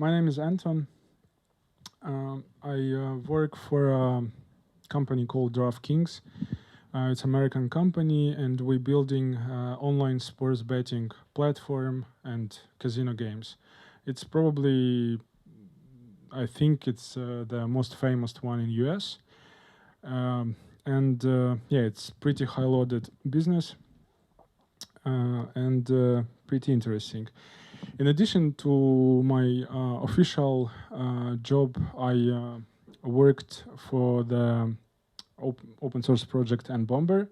My name is Anton. I work for a company called DraftKings. It's an American company, and we're building online sports betting platform and casino games. It's probably, I think it's the most famous one in US. Yeah, it's pretty high-loaded business and pretty interesting. In addition to my official job, I worked for the open source project NBomber,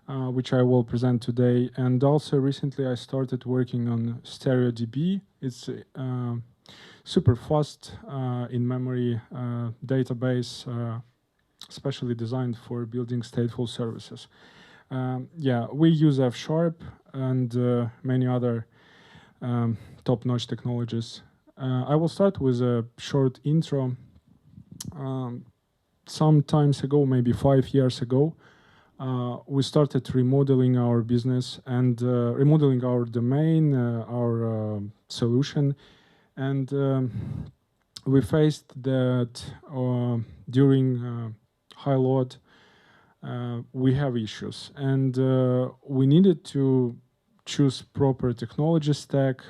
which I will present today. And also recently I started working on StereoDB. It's super fast in-memory database, specially designed for building stateful services. Yeah, we use F# and many other top-notch technologies. I will start with a short intro. Some times ago, maybe 5 years ago, we started remodeling our business and remodeling our domain, our solution. And we faced that during high load, we have issues. And we needed to choose proper technology stack,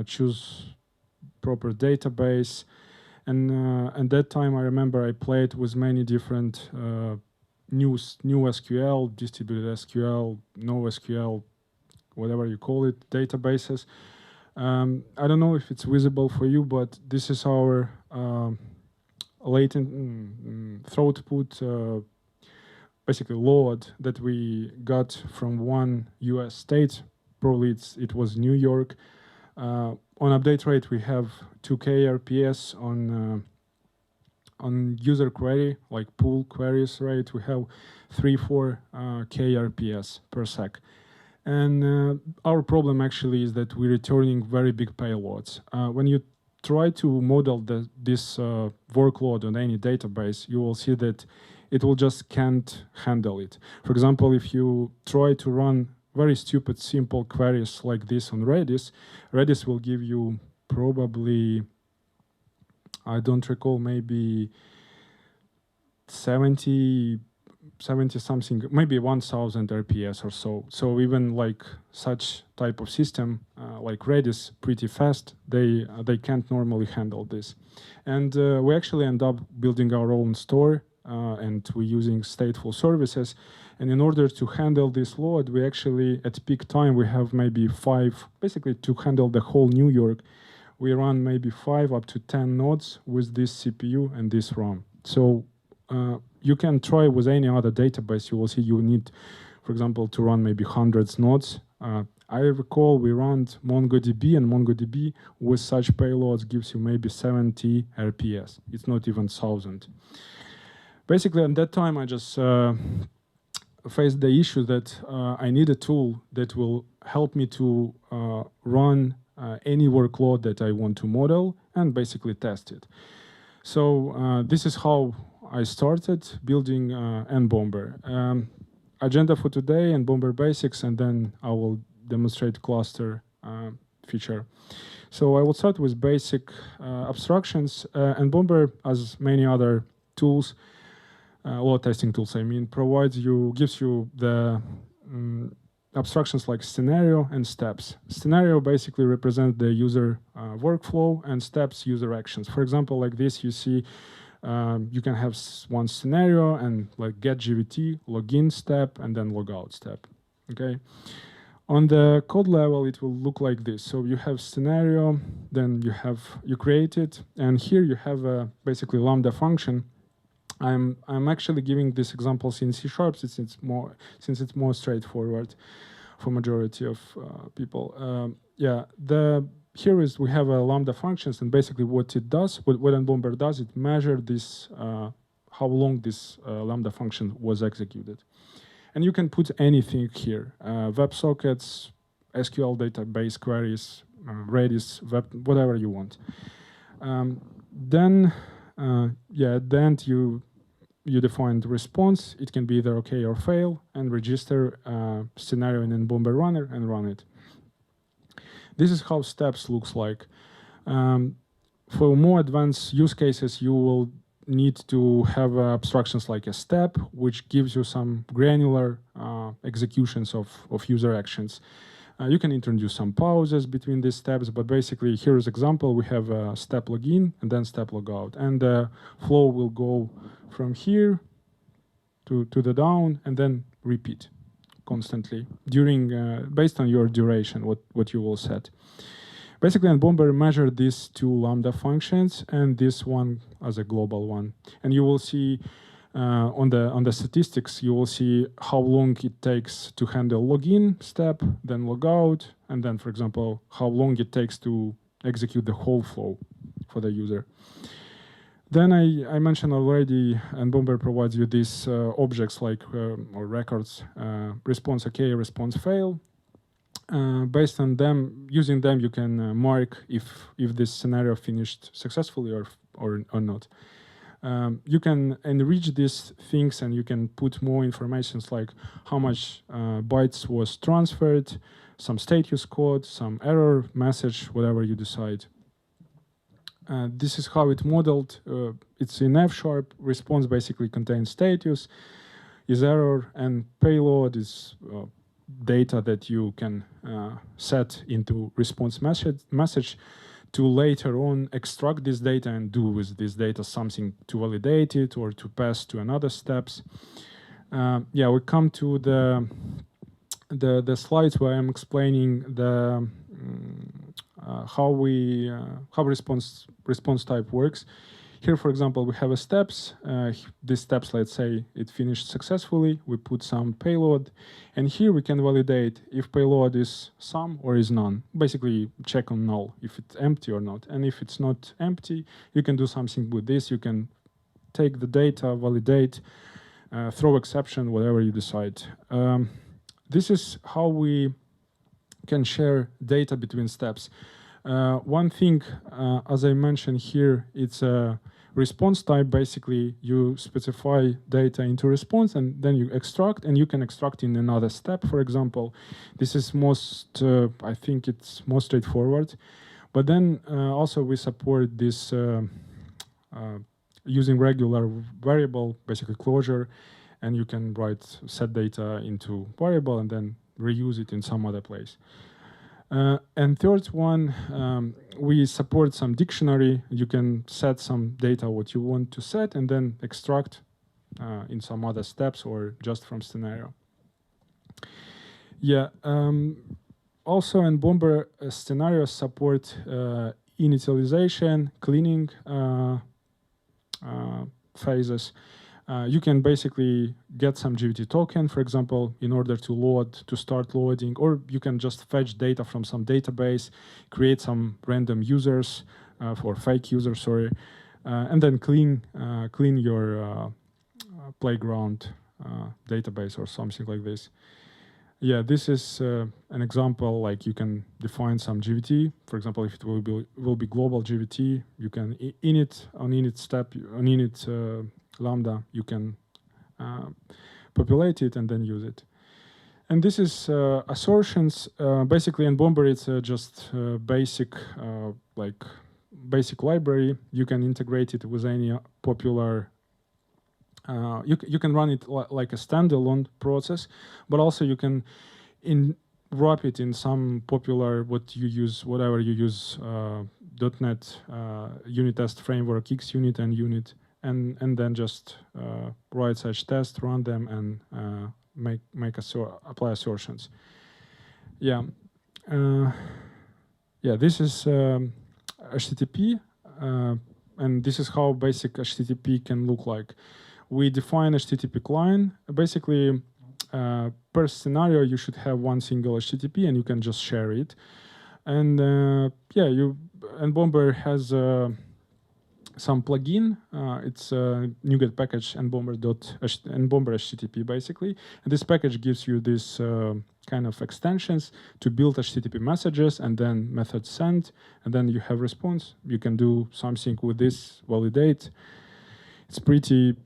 choose proper database. And at that time, I remember I played with many different new SQL, distributed SQL, NoSQL, whatever you call it, databases. I don't know if it's visible for you, but this is our latent throughput, basically load that we got from one US state. Probably it was New York. On update rate, we have 2 kRPS on user query, like pool queries rate. We have 3-4 kRPS per sec. And our problem actually is that we're returning very big payloads. When you try to model this workload on any database, you will see that it will just can't handle it. For example, if you try to run very stupid, simple queries like this on Redis, Redis will give you probably, I don't recall, maybe 70 something, maybe 1000 RPS or so. So even like such type of system like Redis, pretty fast, they can't normally handle this. And we actually end up building our own store, and we're using stateful services. And in order to handle this load, we actually, at peak time, we have maybe 5, basically to handle the whole New York, we run maybe 5 up to 10 nodes with this CPU and this RAM. So you can try with any other database, you will see you need, for example, to run maybe hundreds nodes. I recall we ran MongoDB, and MongoDB with such payloads gives you maybe 70 RPS. It's not even 1000. Basically, at that time, I just faced the issue that I need a tool that will help me to run any workload that I want to model and basically test it. So this is how I started building NBomber. Agenda for today, NBomber basics, and then I will demonstrate cluster feature. So I will start with basic abstractions. NBomber, as many other tools, load testing tools, I mean, gives you the abstractions like scenario and steps. Scenario basically represents the user workflow, and steps user actions. For example, like this, you see you can have one scenario and like get GVT, login step, and then logout step. Okay. On the code level, it will look like this. So you have scenario, then you create it, and here you have basically Lambda function. I'm actually giving these examples in C# since it's more straightforward for majority of people. Yeah, here is we have a Lambda functions, and basically what it does, what NBomber does, it measures this how long this Lambda function was executed, and you can put anything here: WebSockets, SQL database queries, Redis, whatever you want. Then yeah, at the end you define the response. It can be either OK or fail, and register scenario in NBomber runner and run it. This is how steps looks like. For more advanced use cases, you will need to have abstractions like a step, which gives you some granular executions of user actions. You can introduce some pauses between these steps, but basically here's example. We have a step login and then step logout. And the flow will go from here to the down and then repeat constantly during, based on your duration, what you will set. Basically, NBomber measured these two Lambda functions and this one as a global one. And you will see on the statistics, you will see how long it takes to handle login step, then logout, and then, for example, how long it takes to execute the whole flow for the user. Then I mentioned already, NBomber provides you these objects like or records, response OK, response fail. Based on them, using them, you can mark if this scenario finished successfully or not. You can enrich these things and you can put more information like how much bytes was transferred, some status code, some error message, whatever you decide. This is how it modeled. It's in F#. Response basically contains status, is error, and payload is data that you can set into response message to later on extract this data and do with this data something to validate it or to pass to another steps. Yeah, we come to the slides where I'm explaining the how response type works. Here, for example, we have a steps. These steps, let's say it finished successfully. We put some payload. And here we can validate if payload is some or is none. Basically, check on null, if it's empty or not. And if it's not empty, you can do something with this. You can take the data, validate, throw exception, whatever you decide. This is how we can share data between steps. One thing, as I mentioned here, it's a response type. Basically, you specify data into response and then you extract, and you can extract in another step, for example. This is most, I think it's most straightforward. But then also we support this using regular variable, basically closure, and you can write set data into variable and then reuse it in some other place. And third one, we support some dictionary. You can set some data what you want to set and then extract in some other steps or just from scenario. Yeah. Also, NBomber scenarios support initialization, cleaning phases. You can basically get some GVT token, for example, in order to start loading, or you can just fetch data from some database, create some random users, or fake users, sorry, and then clean your playground database or something like this. Yeah, this is an example. Like you can define some GVT. For example, if it will be global GVT, you can on init step on init Lambda, you can populate it and then use it. And this is assertions. Basically, NBomber it's just basic library. You can integrate it with any popular. You can run it like a standalone process, but also you can wrap it in some popular whatever you use .NET unit test framework, XUnit and unit. And then just write such tests, run them, and apply assertions. Yeah, yeah. This is HTTP, and this is how basic HTTP can look like. We define HTTP client. Basically, per scenario, you should have one single HTTP, and you can just share it. And yeah, NBomber has some plugin. It's a NuGet package NBomber HTTP basically. And this package gives you this kind of extensions to build HTTP messages and then method send, and then you have response. You can do something with this, validate. It's pretty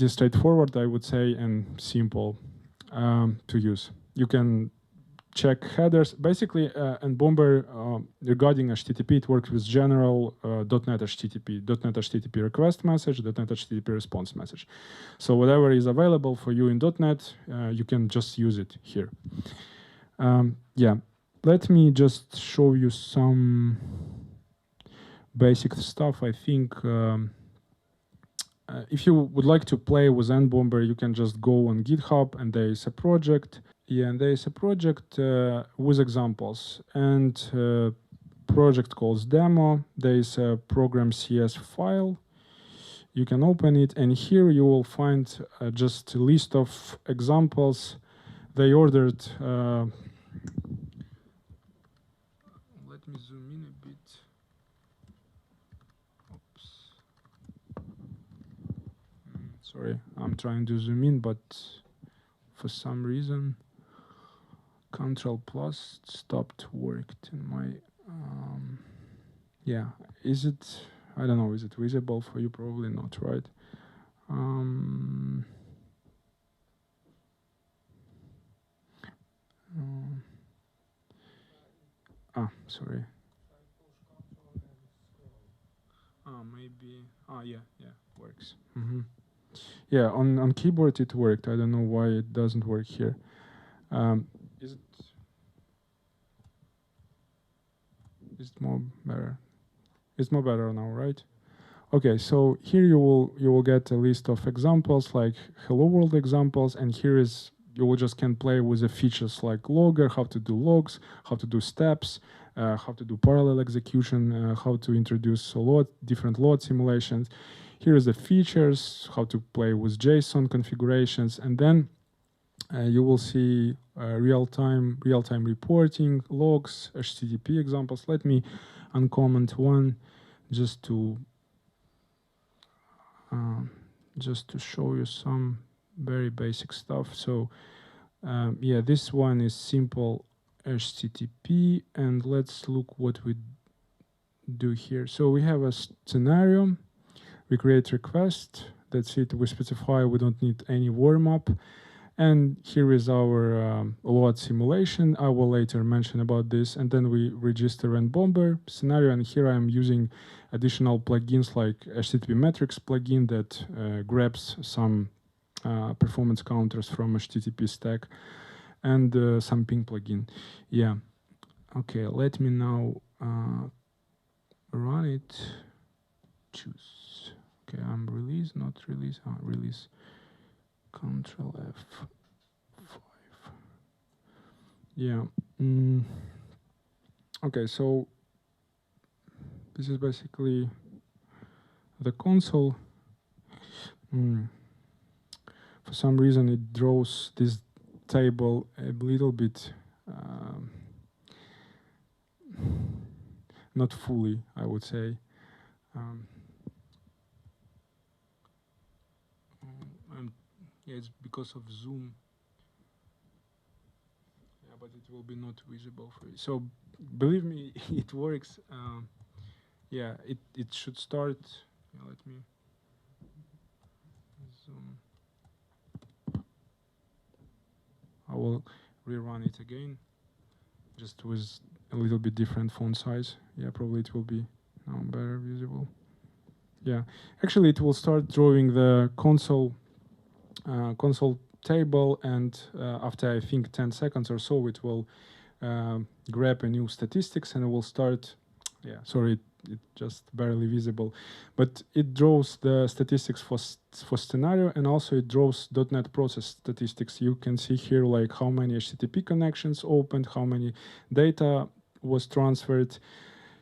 straightforward, I would say, and simple to use. You can check headers. Basically, NBomber regarding HTTP, it works with general .NET HTTP request message, .NET HTTP response message. So whatever is available for you in .NET, you can just use it here. Yeah, let me just show you some basic stuff. I think if you would like to play with NBomber, you can just go on GitHub, and there is a project. Yeah, and there is a project with examples, and project calls demo. There is a program CS file. You can open it, and here you will find just a list of examples. They ordered. Let me zoom in a bit. Oops. Sorry, I'm trying to zoom in, but for some reason, Control+ stopped worked in my. Yeah, is it? I don't know. Is it visible for you? Probably not, right? Sorry. Maybe. Yeah, works. Yeah, on keyboard it worked. I don't know why it doesn't work here. Is it more better? It's more better now, right? Okay, so here you will get a list of examples like hello world examples, and here is you will just can play with the features like logger, how to do logs, how to do steps, how to do parallel execution, how to introduce different load simulations. Here is the features, how to play with JSON configurations, and then you will see real-time reporting, logs, HTTP examples. Let me uncomment one just to show you some very basic stuff. So yeah, this one is simple HTTP, and let's look what we do here. So we have a scenario, we create request, that's it, we specify we don't need any warm-up, and here is our load simulation. I will later mention about this, and then we register NBomber scenario, and here I'm using additional plugins like HTTP metrics plugin that grabs some performance counters from HTTP stack, and some ping plugin. Yeah, okay, let me now run it. Choose. Okay, I'm release, not release. Release. Control F5. Yeah. Okay, so this is basically the console. For some reason, it draws this table a little bit not fully, I would say. And yeah, it's because of zoom. Yeah, but it will be not visible for you. So believe me, it works. Yeah, it should start. Yeah, let me zoom. I will rerun it again, just with a little bit different font size. Yeah, probably it will be now better visible. Yeah, actually it will start drawing the console table, and after I think 10 seconds or so, it will grab a new statistics, and it will start. Yeah, sorry, it just barely visible, but it draws the statistics for scenario, and also it draws .NET process statistics. You can see here like how many HTTP connections opened, how many data was transferred,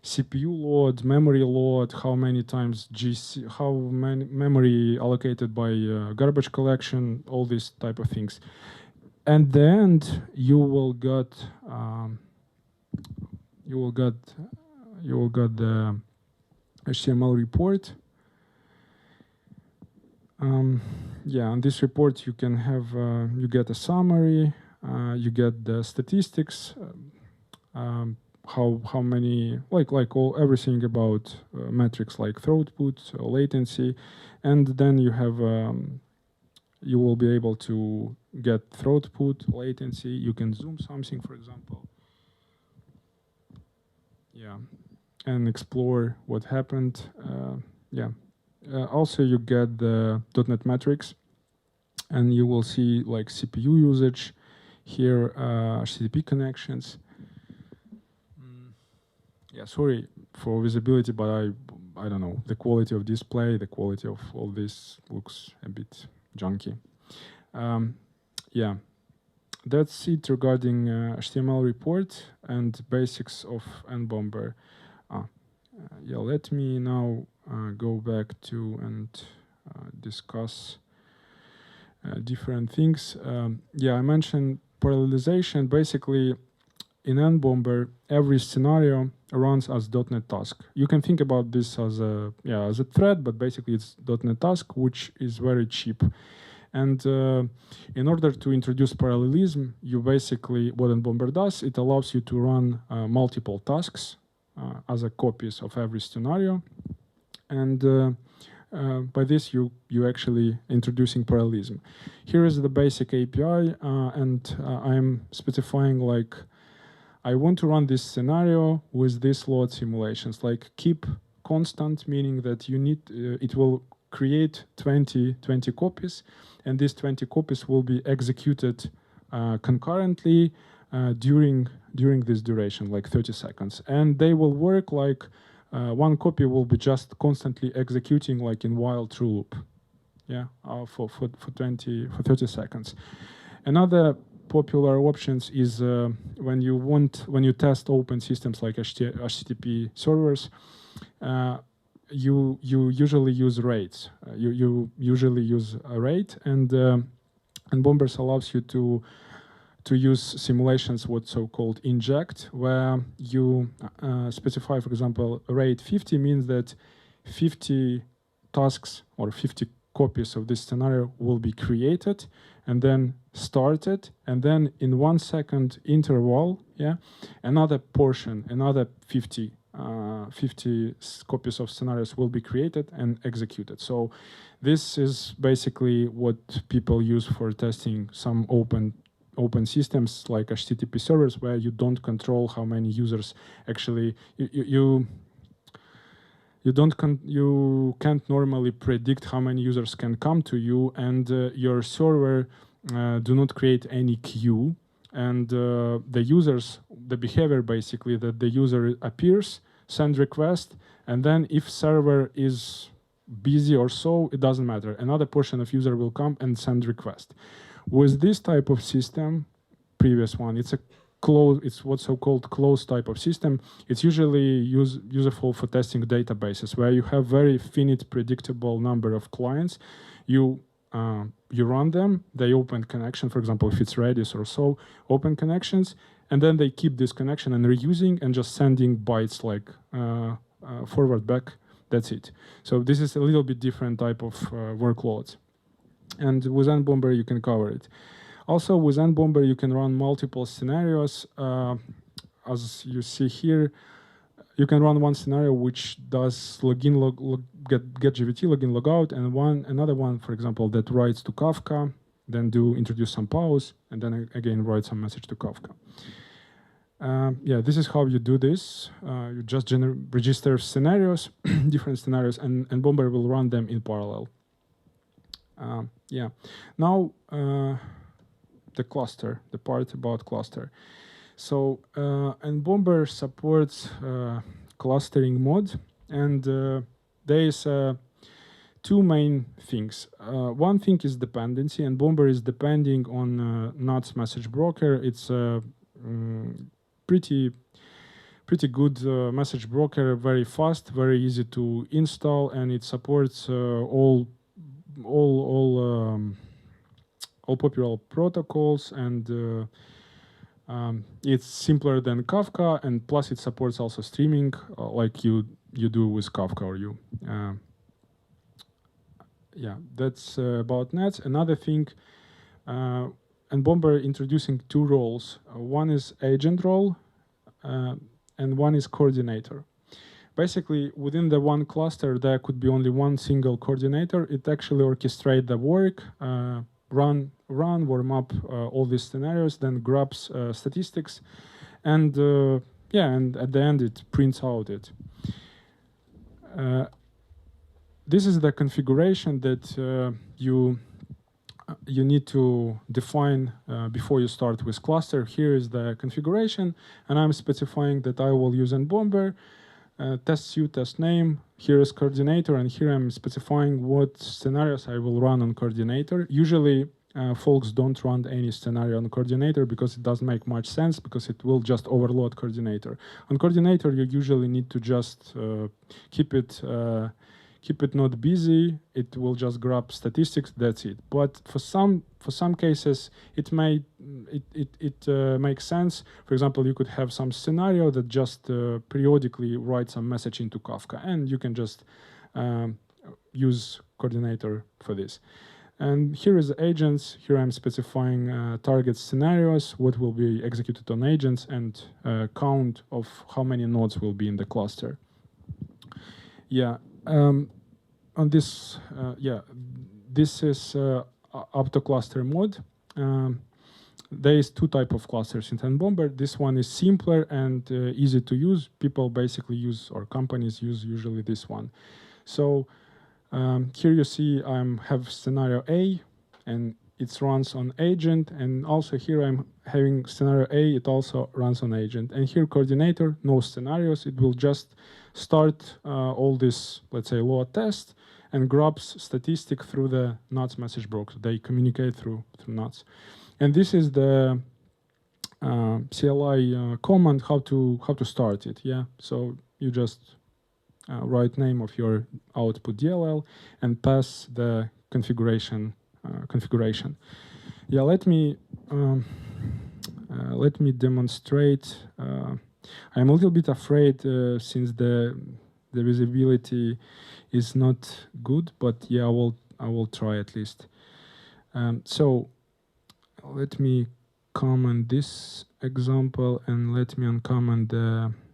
CPU load, memory load, how many times GC, how many memory allocated by garbage collection, all these type of things. And the end, you will get the HTML report. Yeah, on this report you can have you get a summary, you get the statistics, how many everything about metrics like throughput, latency, and then you have you will be able to get throughput, latency. You can zoom something, for example. Yeah, and explore what happened. Yeah. Also, you get the .NET metrics, and you will see like CPU usage here, HTTP connections. Yeah, sorry for visibility, but I don't know, the quality of display, the quality of all this looks a bit junky. Yeah, that's it regarding HTML report and basics of NBomber. Yeah, let me now go back to and discuss different things. Yeah, I mentioned parallelization. Basically, in NBomber, every scenario runs as .NET task. You can think about this as a thread, but basically it's .NET task, which is very cheap. And in order to introduce parallelism, you basically, what NBomber does, it allows you to run multiple tasks as a copies of every scenario. And by this, you actually introducing parallelism. Here is the basic API, and I'm specifying like, I want to run this scenario with this load simulations, like keep constant, meaning that you need, it will create 20 copies, and these 20 copies will be executed concurrently during this duration, like 30 seconds. And they will work like one copy will be just constantly executing like in while true loop, yeah, for 30 seconds. Another popular options is when you test open systems like HTTP servers, you usually use rates. You usually use a rate, and NBomber allows you to use simulations, what's so-called inject, where you specify, for example, rate 50 means that 50 tasks or 50 copies of this scenario will be created and then started, and then in 1 second interval, yeah, another portion, another 50 copies of scenarios will be created and executed. So this is basically what people use for testing some open systems like HTTP servers, where you don't control how many users actually you can't normally predict how many users can come to you, and your server do not create any queue, and the behavior basically that the user appears, send request, and then if server is busy or so, it doesn't matter. Another portion of user will come and send request. With this type of system, previous one, it's what's so-called closed type of system. It's usually useful for testing databases, where you have very finite, predictable number of clients. You run them, they open connection, for example, if it's Redis or so, open connections, and then they keep this connection and reusing and just sending bytes like forward, back, that's it. So this is a little bit different type of workloads. And with NBomber, you can cover it. Also, with NBomber, you can run multiple scenarios. As you see here, you can run one scenario which does login, get GVT, login, logout, and another one, for example, that writes to Kafka, then introduce some pause, and then again write some message to Kafka. Yeah, this is how you do this. You just register scenarios, different scenarios, and NBomber will run them in parallel. Yeah. Now, the cluster, the part about cluster. So, NBomber supports clustering mode, and there is two main things. One thing is dependency, and NBomber is depending on NATS message broker. It's a pretty good message broker, very fast, very easy to install, and it supports all popular protocols, and it's simpler than Kafka, and plus it supports also streaming like you do with Kafka or you. Yeah, that's about nets. Another thing, NBomber introducing two roles. One is agent role, and one is coordinator. Basically, within the one cluster, there could be only one single coordinator. It actually orchestrates the work, warm up all these scenarios, then grabs statistics, and yeah, and at the end it prints out it. This is the configuration that you need to define before you start with cluster. Here is the configuration, and I'm specifying that I will use NBomber, test suite, test name. Here is coordinator, and here I'm specifying what scenarios I will run on coordinator. Usually, folks don't run any scenario on coordinator because it doesn't make much sense, because it will just overload coordinator. On coordinator, you usually need to just keep it not busy. It will just grab statistics. That's it. But for some cases, it makes sense. For example, you could have some scenario that just periodically writes some message into Kafka, and you can just use coordinator for this. And here is the agents. Here I'm specifying target scenarios, what will be executed on agents, and count of how many nodes will be in the cluster. Yeah. On this, this is auto cluster mode. There is two types of clusters in NBomber. This one is simpler and easy to use. People basically use, or companies use usually this one. So here you see I have scenario A, and it runs on agent, and also here I'm having scenario A, it also runs on agent. And here coordinator, no scenarios, it will just start all this, let's say, load test, and grabs statistic through the nuts message broker. They communicate through nuts. And this is the CLI command how to start it. Yeah, so you just write name of your output DLL and pass the configuration. Yeah, let me demonstrate. I'm a little bit afraid since the visibility is not good, but yeah, I will try at least. So let me comment this example, and let me uncomment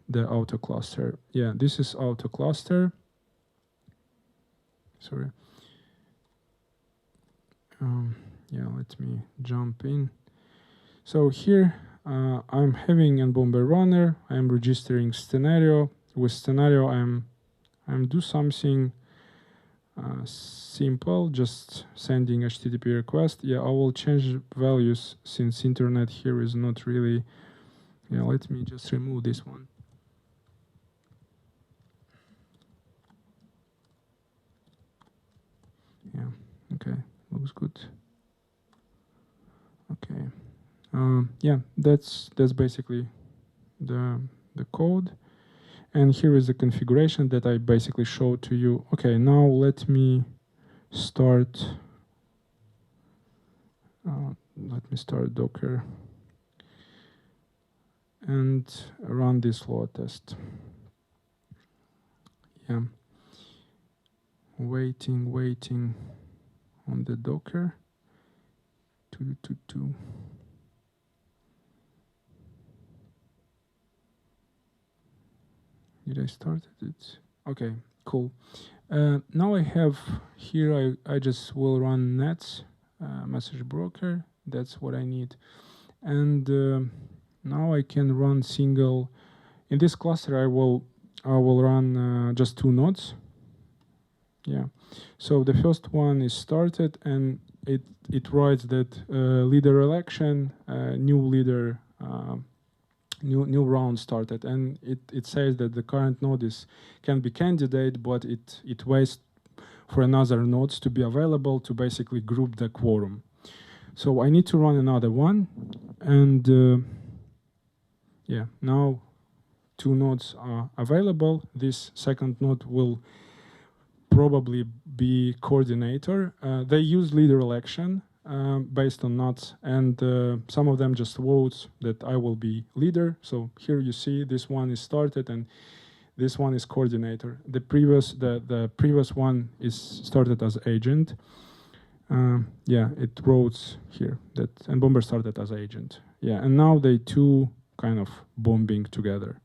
the auto cluster. Yeah, this is auto cluster. Sorry. Yeah, let me jump in. So here I'm having NBomber runner. I'm registering scenario. With scenario, I'm do something simple, just sending HTTP request. Yeah, I will change values since internet here is not really. Yeah, let me just remove this one. Yeah, okay, looks good. Okay, yeah, that's basically the code. And here is the configuration that I basically showed to you. Okay, now let me start. Let me start Docker and run this load test. Yeah, waiting on the Docker. 2. Did I start it? Okay, cool. Now I have here, I just will run nets message broker. That's what I need. And now I can run single. In this cluster, I will run just 2 nodes. Yeah. So the first one is started, and it writes that leader election, new leader. New round started, and it says that the current node can be candidate, but it waits for another nodes to be available to basically group the quorum. So I need to run another one, and yeah, now 2 nodes are available. This second node will probably be coordinator. They use leader election. Based on nuts, and some of them just votes that I will be leader. So here you see this one is started, and this one is coordinator. The previous one is started as agent. Yeah, it wrote here that NBomber started as agent. Yeah, and now they 2 kind of bombing together.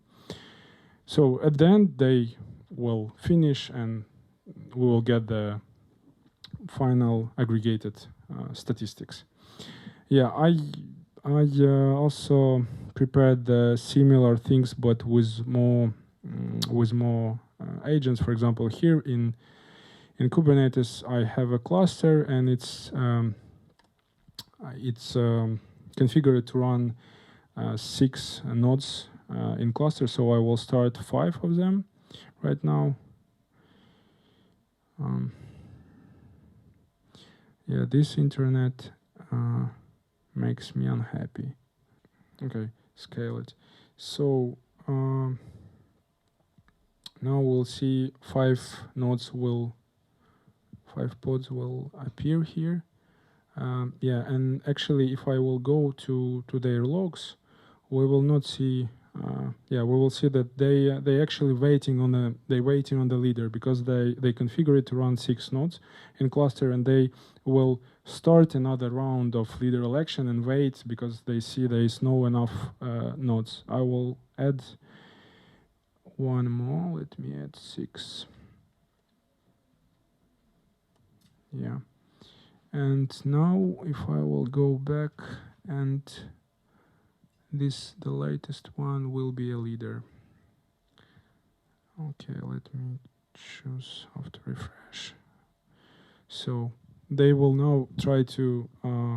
So at the end they will finish, and we will get the final aggregated statistics. Yeah, I also prepared similar things, but with more agents. For example, here in Kubernetes, I have a cluster, and it's configured to run 6 nodes in cluster. So I will start 5 of them right now. Yeah, this internet makes me unhappy. Okay, scale it. So now we'll see 5 pods will appear here. Yeah, and actually, if I will go to their logs, we will not see. Yeah, we will see that they actually waiting on the leader, because they configure it to run 6 nodes in cluster, and they will start another round of leader election and wait because they see there is no enough nodes. I will add one more. Let me add 6. Yeah. And now if I will go back, and the latest one will be a leader. Okay, let me choose how to refresh. So they will now try to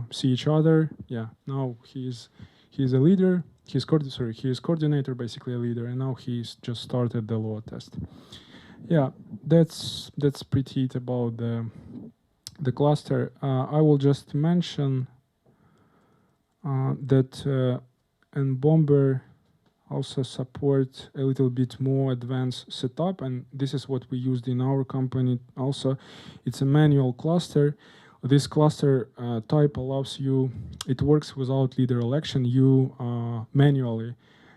see each other. Yeah, now he's a leader. He is coordinator, basically a leader, and now he's just started the load test. Yeah, that's pretty it about the cluster. I will just mention that NBomber also support a little bit more advanced setup, and this is what we used in our company also. It's a manual cluster. This cluster type allows you, it works without leader election. You manually,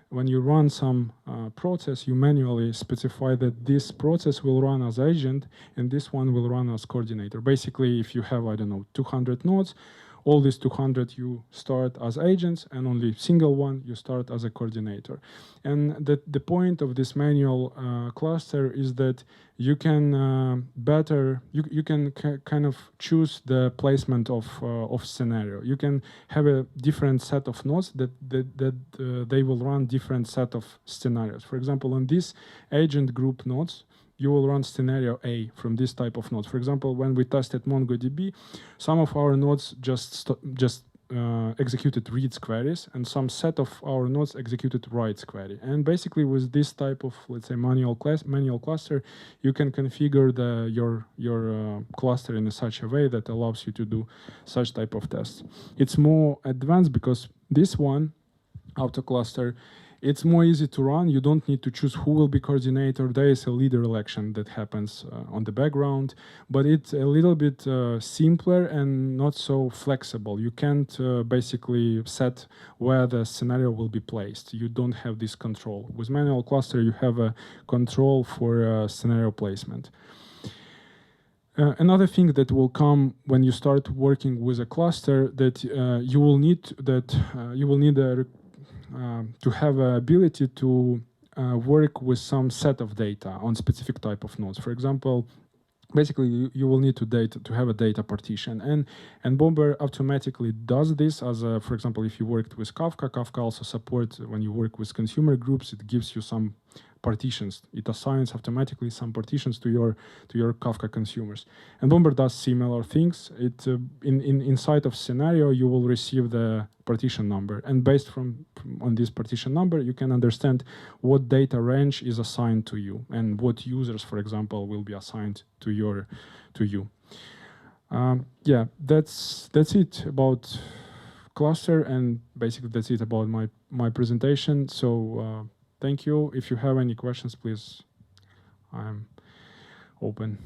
when you run some process, you manually specify that this process will run as agent and this one will run as coordinator. Basically, if you have, I don't know, 200 nodes, all these 200 you start as agents, and only single one you start as a coordinator. And the point of this manual cluster is that you can you can kind of choose the placement of scenario. You can have a different set of nodes that they will run different set of scenarios. For example, on this agent group nodes, you will run scenario A from this type of nodes. For example, when we tested MongoDB, some of our nodes just executed reads queries, and some set of our nodes executed writes query. And basically, with this type of, let's say, manual cluster, you can configure your cluster in such a way that allows you to do such type of tests. It's more advanced because this one, auto cluster, it's more easy to run. You don't need to choose who will be coordinator. There is a leader election that happens on the background, but it's a little bit simpler and not so flexible. You can't basically set where the scenario will be placed. You don't have this control. With manual cluster, you have a control for scenario placement. Another thing that will come when you start working with a cluster that you will need to have an ability to work with some set of data on specific type of nodes. For example, basically you will need to have a data partition, and NBomber automatically does this. As for example, if you worked with Kafka also supports when you work with consumer groups, it gives you some partitions. It assigns automatically some partitions to your Kafka consumers. And NBomber does similar things. It inside of scenario, you will receive the partition number, and based on this partition number, you can understand what data range is assigned to you and what users, for example, will be assigned to you. Yeah, that's it about cluster, and basically that's it about my presentation. So thank you. If you have any questions, please, I'm open.